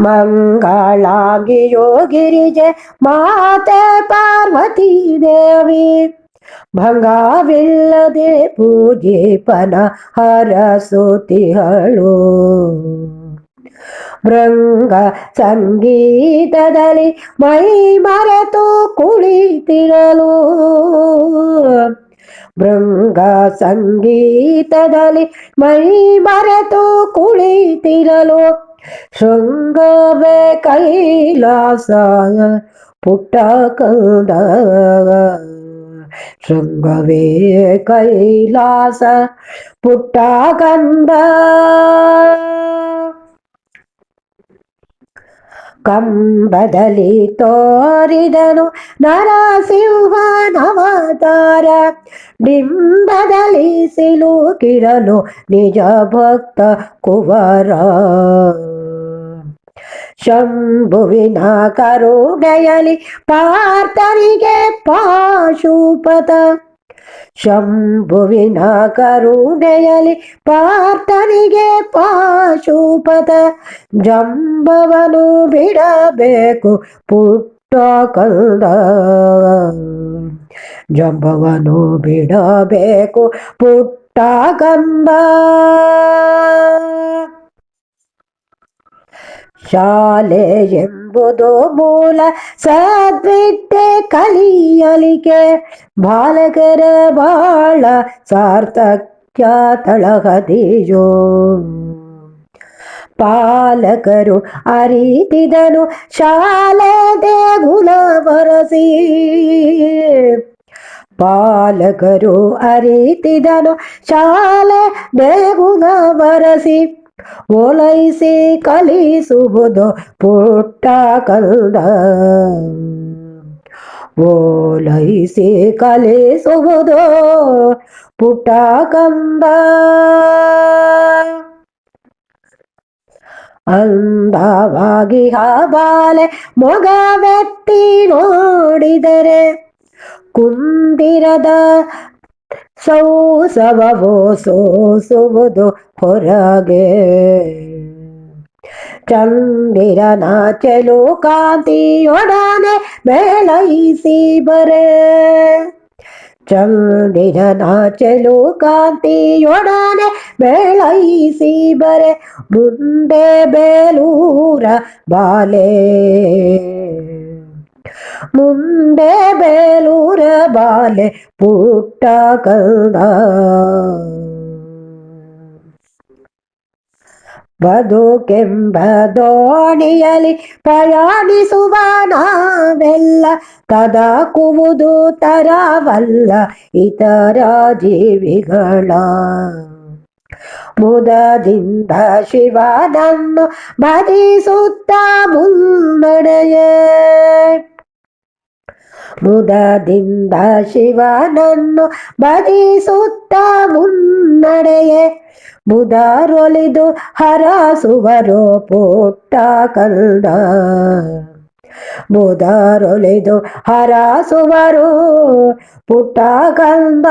ಮಂಗಳಾಂಗಿಯೋ ಗಿರಿಜೆ ಮಾತೆ ಪಾರ್ವತೀ ದೇವಿ ಭಂಗವಿಲ್ಲದೆ ಪೂಜಿಪನ ಹರಸುತಿಹಳು. ಮೃಂಗ ಸಂಗೀತದಲ್ಲಿ ಮೈ ಮರೆತು ಕುಳಿತಿರಲು, ಮೃಂಗ ಸಂಗೀತದಲ್ಲಿ ಮೈ ಮರೆತು ಕುಳಿತಿರಲು, ಶೃಂಗವೇ ಕೈಲಾಸ ಪುಟ್ಟ ಕಂದ, ಶೃಂಗವೇ ಕೈಲಾಸ ಪುಟ್ಟ ಕಂದ. ಕಂಬದಲ್ಲಿ ತೋರಿದನು ನರಸಿಂಹನವತಾರ, ಡಿಂಬದಲ್ಲಿ ಸಿಲುಕಿರಲು ನಿಜ ಭಕ್ತ ಕುವರ. ಶಂಭುವಿನ ಕರುಣೆಯಲಿ ಪಾರ್ಥನಿಗೆ ಪಾಶುಪತ, ಶಂಭುವಿನ ಕರುಣೆಯಲಿ ಪಾರ್ಥನಿಗೆ ಪಾಶುಪತ. ಜಂಬವನು ಬಿಡಬೇಕು ಪುಟ್ಟ ಕಂದ, ಜಂಬವನು ಬಿಡಬೇಕು ಪುಟ್ಟ ಕಂದ. ಶಾಲೆ ಎಂಬುದು ಮೂಲ ಸದ್ವಿದ್ಯೆ ಕಲಿಯಲಿಕೆ, ಬಾಲಕರ ಬಾಳ ಸಾರ್ಥಕ್ಯ ತಳಹದಿಯೋ. ಪಾಲಕರು ಅರಿತಿದನು ಶಾಲೆ ದೇಗುಲ ಬರಸಿ, ಪಾಲಕರು ಅರಿತಿದನು ಶಾಲೆ ದೇಗುಲ ಬರಸಿ, ಓಲೈಸಿ ಕಲಿಸುವುದು ಪುಟ್ಟ ಕಂದ, ಓಲೈಸಿ ಕಲಿಸುವುದು ಪುಟ್ಟ ಕಂದ. ಅಂದವಾಗಿ ಬಾಲೆ ಮೊಗವೆತ್ತಿ ನೋಡಿದರೆ, ಕುಂದಿರದ ಸೌಸವವೋ ಸೋಸುವುದು ಹೊರಗೆ. ಚಂದಿರನ ಚೆಲು ಕಾಂತಿಯೊಡನೆ ಮೇಳೈಸಿ ಬರೆ, ಚಂದಿರನ ಚೆಲು ಕಾಂತಿಯೊಡನೆ ಮೇಳೈಸಿ ಬರೆ, ಮುಂದೆ ಬೇಲೂರ ಬಾಲೆ, ಮುಂದೆ ಬೇಲೂರ ಬಾಲೆ ಪುಟ್ಟ ಕಂದ. ಬದುಕೆಂಬ ದೋಣಿಯಲಿ ಪ್ರಯಾಣಿಸುವ ನಾವೆಲ್ಲ, ತದಕುವುದು ತರವಲ್ಲ ಇತರ ಜೀವಿಗಳ. ಮುದದಿಂದ ಶಿವನನ್ನು ಭಜಿಸುತ್ತ ಮುನ್ನಡೆಯೇ, ಮುದದಿಂದ ಶಿವನನ್ನು ಭಜಿಸುತ್ತ ಮುನ್ನಡೆಯೇ, ಮುದರೊಲಿದು ಹರಸುವರು ಪುಟ್ಟ ಕಂದ, ಮುದರೊಲಿದು ಹರಸುವರು ಪುಟ್ಟ ಕಂದ.